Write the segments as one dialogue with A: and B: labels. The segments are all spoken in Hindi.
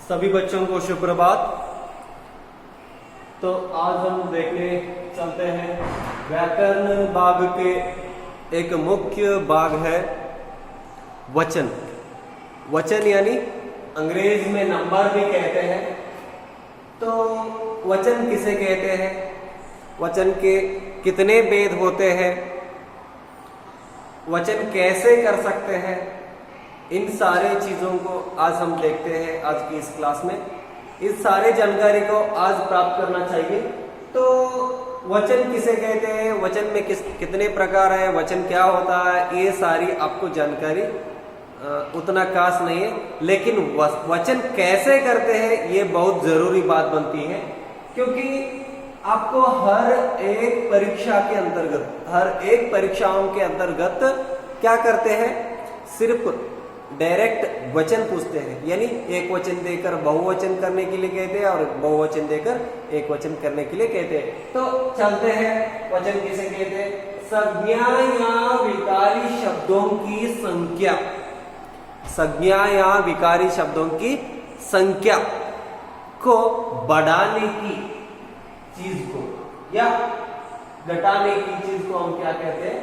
A: सभी बच्चों को सुप्रभात। तो आज हम देखने चलते हैं व्याकरण भाग के एक मुख्य भाग है वचन। वचन यानी अंग्रेज में नंबर भी कहते हैं। तो वचन किसे कहते हैं, वचन के कितने भेद होते हैं, वचन कैसे कर सकते हैं, इन सारे चीजों को आज हम देखते हैं आज की इस क्लास में। इस सारे जानकारी को आज प्राप्त करना चाहिए। तो वचन किसे कहते हैं, वचन में कितने प्रकार है, वचन क्या होता है, ये सारी आपको जानकारी उतना खास नहीं है, लेकिन वचन कैसे करते हैं ये बहुत जरूरी बात बनती है। क्योंकि आपको हर एक परीक्षा के अंतर्गत, हर एक परीक्षाओं के अंतर्गत क्या करते हैं, सिर्फ डायरेक्ट वचन पूछते हैं। यानी एक वचन देकर बहुवचन करने के लिए कहते हैं और बहुवचन देकर एक वचन करने के लिए कहते हैं। तो चलते हैं, वचन किसे कहते हैं, संज्ञा या विकारी शब्दों की संख्या, संज्ञा या विकारी शब्दों की संख्या को बढ़ाने की चीज को या घटाने की चीज को हम क्या कहते हैं,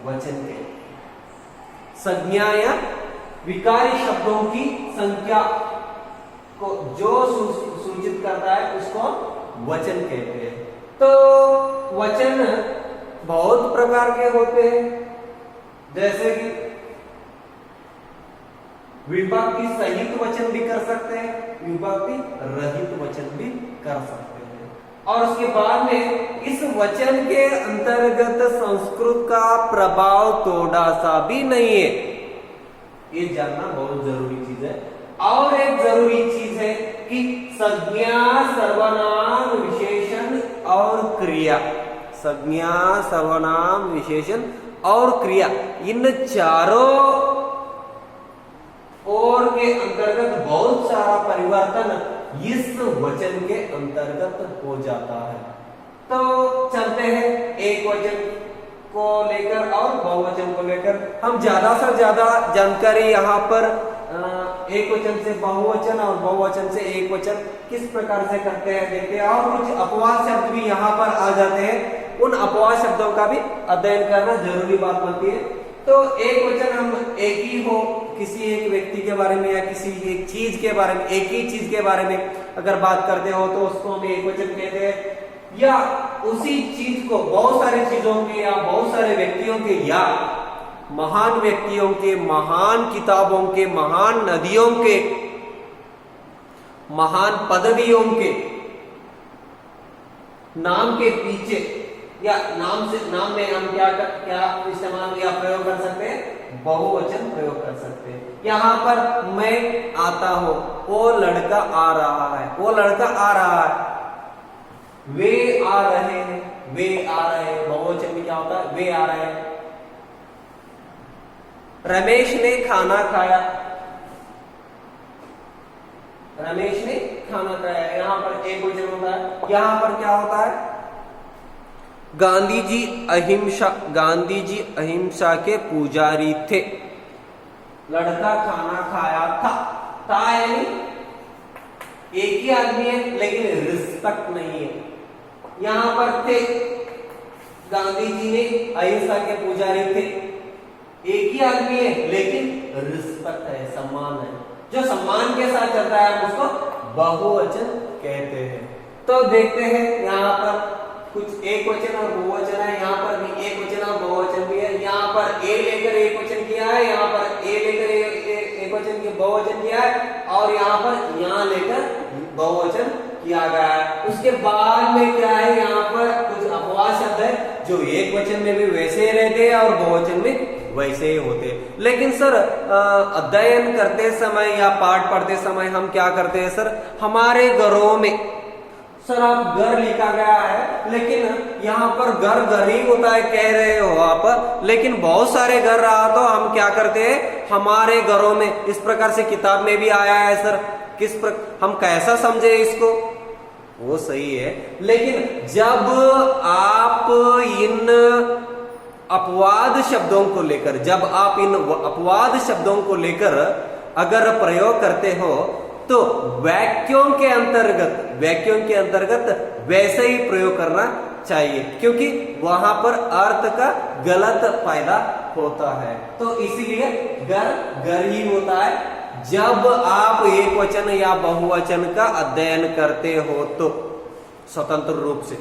A: वचन कहते हैं। संज्ञा या विकारी शब्दों की संख्या को जो सूचित करता है उसको वचन कहते हैं। तो वचन बहुत प्रकार के होते हैं, जैसे कि विभक्ति सहित वचन भी कर सकते हैं, विभक्ति रहित वचन भी कर सकते हैं। और उसके बाद में इस वचन के अंतर्गत संस्कृत का प्रभाव थोड़ा सा भी नहीं है, ये जानना बहुत जरूरी चीज है। और एक जरूरी चीज है कि संज्ञा, सर्वनाम, विशेषण और क्रिया, संज्ञा, सर्वनाम, विशेषण और क्रिया, इन चारों और के अंतर्गत बहुत सारा परिवर्तन इस वचन के अंतर्गत हो जाता है। तो चलते हैं एक वचन को लेकर और बहुवचन को लेकर। हम ज्यादा से ज्यादा जानकारी यहाँ पर एक वचन से बहुवचन और बहुवचन से एक वचन किस प्रकार से करते हैं देखते हैं। और कुछ अपवाद शब्द भी यहाँ पर आ जाते हैं, उन अपवाद शब्दों का भी अध्ययन करना जरूरी बात बनती है। तो एक वचन हम एक ही हो, किसी एक व्यक्ति के बारे में या किसी एक चीज के बारे में, एक ही चीज के बारे में अगर बात करते हो तो उसको हम एक वचन कहते हैं। या उसी चीज को बहुत सारी चीजों के या बहुत सारे व्यक्तियों के या महान व्यक्तियों के, महान किताबों के, महान नदियों के, महान पदवियों के नाम के पीछे या नाम में हम क्या इस्तेमाल या प्रयोग कर सकते हैं, बहुवचन प्रयोग कर सकते हैं। यहाँ पर मैं आता हूं, वो लड़का आ रहा है, वो लड़का आ रहा है, वे आ रहे हैं, वे आ रहे हैं, बहुवचन में क्या होता है, वे आ रहे हैं। रमेश ने खाना खाया, रमेश ने खाना खाया, यहां पर एक वचन होता है। यहां पर क्या होता है, गांधी जी अहिंसा के पुजारी थे, लड़का खाना खाया था यानी एक ही आदमी है लेकिन रिस्पेक्ट नहीं है। यहां पर थे, गांधी जी ने अहिंसा के पुजारी थे, एक ही आदमी है लेकिन रिस्पेक्ट है, सम्मान है, जो सम्मान के साथ चलता है उसको बहुवचन कहते हैं। तो देखते हैं यहाँ पर कुछ एक वचन और बहुवचन है, यहाँ पर भी एक वचन और बहुवचन भी है। यहाँ पर ए लेकर एक वचन किया है, यहाँ पर ए लेकर एक वचन के बहुवचन किया है, और यहाँ पर यहाँ लेकर बहुवचन किया गया है। उसके बाद में क्या है, यहाँ पर कुछ अपवाद शब्द है जो एक वचन में भी वैसे ही रहते हैं और बहुवचन में वैसे ही होते हैं। लेकिन सर अध्ययन करते समय या पाठ पढ़ते समय हम क्या करते हैं सर, हमारे घरों में सर आप घर लिखा गया है लेकिन यहाँ पर घर ही होता है कह रहे हो आप, लेकिन बहुत सारे घर रहा तो हम क्या करते हैं, हमारे घरों में इस प्रकार से किताब में भी आया है सर, हम कैसा समझे इसको, वो सही है। लेकिन जब आप इन अपवाद शब्दों को लेकर, जब आप इन अपवाद शब्दों को लेकर अगर प्रयोग करते हो तो वैक्यूम के अंतर्गत वैसे ही प्रयोग करना चाहिए, क्योंकि वहां पर अर्थ का गलत फायदा होता है। तो इसीलिए घर ही होता है। जब आप एक वचन या बहुवचन का अध्ययन करते हो तो स्वतंत्र रूप से।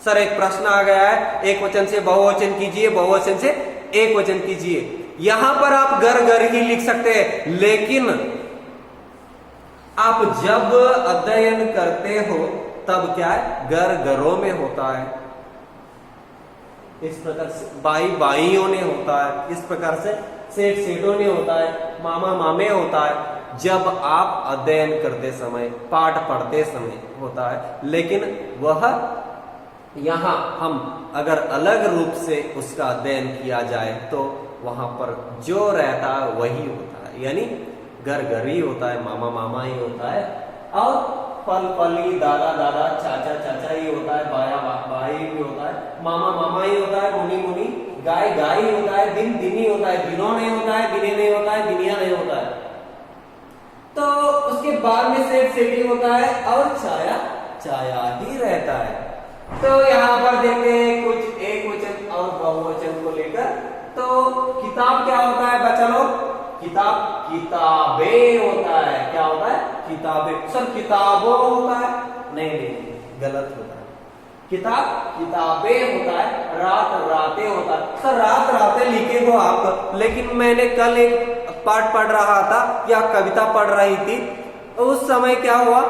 A: सर एक प्रश्न आ गया है, एक वचन से बहुवचन कीजिए, बहुवचन से एक वचन कीजिए। यहां पर आप घर ही लिख सकते हैं, लेकिन आप जब अध्ययन करते हो तब क्या है, घरों में होता है, इस प्रकार से बाइयों ने होता है, इस प्रकार से सेठों ने होता है, मामा मामे होता है। जब आप अध्ययन करते समय, पाठ पढ़ते समय होता है, लेकिन वह यहां हम अगर अलग रूप से उसका अध्ययन किया जाए तो वहां पर जो रहता है वही होता है, यानी घर ही होता है, मामा मामा ही होता है, और फल फली, दादा दादा, चाचा चाचा ही होता है, बाया भाई भी होता है, मामा मामा ही होता है, मुनि मुनि, गाय ही होता है, दिन ही होता है, दिनों नहीं होता है, दिने नहीं होता है, दिनिया नहीं होता है। तो उसके बाद में सेठ होता है, और छाया ही रहता है। तो यहाँ पर देखते हैं कुछ एक वचन और बहुवचन को लेकर। तो किताब क्या होता है बच्चा लोग? किताबें होता है। क्या होता है? किताबें। सर किताबों होता है? नहीं, गलत होता है। किताबें होता है, रातें होता है। सर रातें लिखे हो आप, लेकिन मैंने कल एक पाठ पढ़ रहा था या कविता पढ़ रही थी, उस समय क्या हुआ,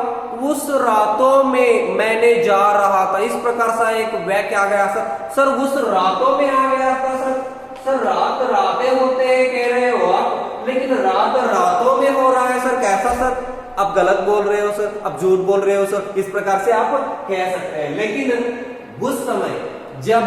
A: उस रातों में मैंने जा रहा था, इस प्रकार से एक वाक्य आ गया सर उस रातों में आ गया था। सर रातें होते हैं कह रहे हो आप, लेकिन रातों में हो रहा है सर, कैसा सर? आप गलत बोल रहे हो सर, आप झूठ बोल रहे हो सर, इस प्रकार से आप कह सकते हैं। लेकिन उस समय जब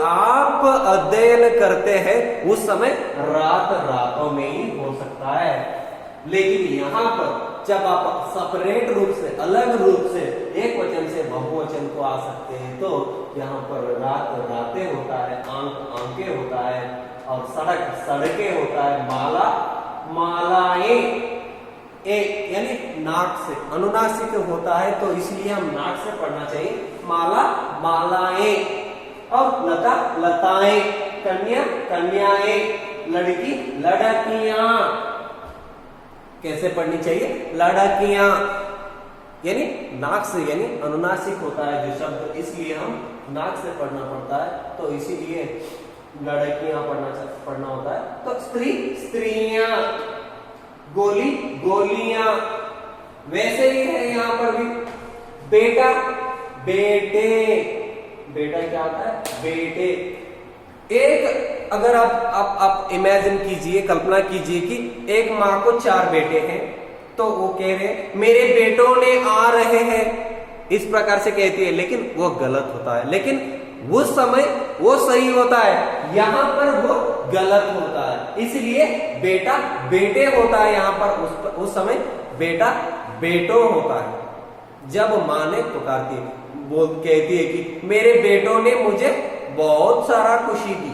A: आप अध्ययन करते हैं उस समय रातों में ही हो सकता है। लेकिन यहाँ पर जब आप सेपरेट रूप से, अलग रूप से एक वचन से बहुवचन को आ सकते हैं, तो यहाँ पर रातें होता है, आंखें होता है, और सड़कें होता है, मालाएं यानी नाक से, अनुनासिक होता है, तो इसलिए हम नाक से पढ़ना चाहिए। मालाएं, और लताएं, कन्याएं, लड़की लड़कियां। कैसे पढ़नी चाहिए? लड़कियां, यानी नाक से, यानी अनुनासिक होता है जो शब्द, इसलिए हम नाक से पढ़ना पड़ता है, तो इसीलिए लड़कियां पढ़ना होता है। तो स्त्रियां, गोलियां, वैसे ही है यहाँ पर भी। बेटा क्या होता है? बेटे। एक अगर आप इमेजिन कीजिए, कल्पना कीजिए कि एक माँ को 4 बेटे हैं, तो वो कह रहे हैं मेरे बेटों ने आ रहे हैं, इस प्रकार से कहती है, लेकिन वो गलत होता है। लेकिन उस समय वो सही होता है, यहाँ पर वो गलत होता है, इसलिए बेटा बेटे होता है। यहाँ पर उस समय बेटा बेटो होता है। जब माँ ने पुकारती है, वो कहती है कि मेरे बेटों ने मुझे बहुत सारा खुशी दी,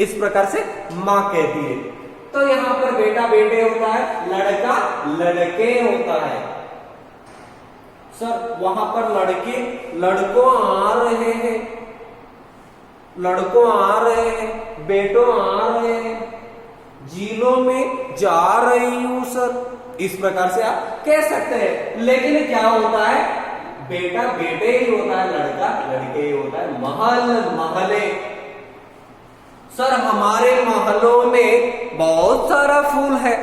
A: इस प्रकार से माँ कहती है। तो यहाँ पर बेटा बेटे होता है, लड़का लड़के होता है। सर वहां पर लड़कों आ रहे हैं, बेटों आ रहे हैं, झीलों में जा रही हूं सर, इस प्रकार से आप कह सकते हैं। लेकिन क्या होता है? बेटा बेटे ही होता है, लड़का लड़के ही होता है। महले। सर हमारे महलों में बहुत सारा फूल है,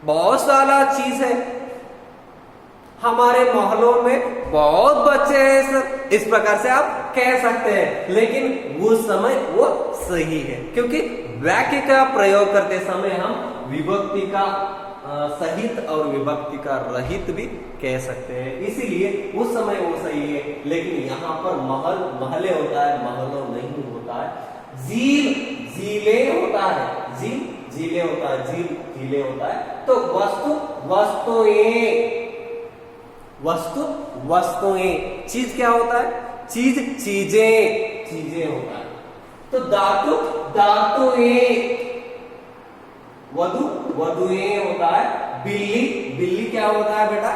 A: बहुत सारा चीज है, हमारे महलों में बहुत बच्चे हैं सर, इस प्रकार से आप कह सकते हैं। लेकिन वो समय वो सही है, क्योंकि वाक्य का प्रयोग करते समय हम विभक्ति का सहित और विभक्ति का रहित भी कह सकते हैं, इसीलिए उस समय वो सही है। लेकिन यहाँ पर महले होता है, महलों नहीं होता है। झीले होता है, झीले होता है। तो वस्तुएं, चीज क्या होता है? चीजें होता है। तो धातुएं, वधुएं होता है बिल्ली, बिल्ली क्या होता है बेटा,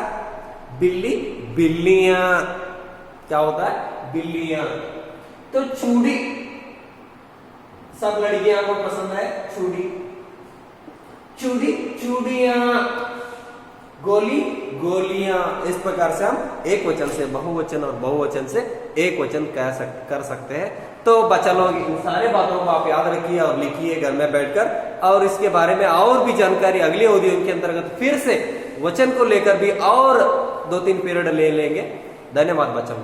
A: बिल्ली, बिल्लियां क्या होता है, बिल्लियां। तो चूड़ी, सब लड़कियां को पसंद है चूड़ी, चूड़ी चूड़ियां, गोली गोलियां। इस प्रकार से हम एक वचन से बहुवचन और बहुवचन से एक वचन कर सकते हैं। तो बच्चा लोग इन सारे बातों को आप याद रखिए और लिखिए घर में बैठकर, और इसके बारे में और भी जानकारी अगले ऑडियो के अंतर्गत फिर से वचन को लेकर भी और 2-3 पीरियड ले लेंगे। धन्यवाद बच्चों।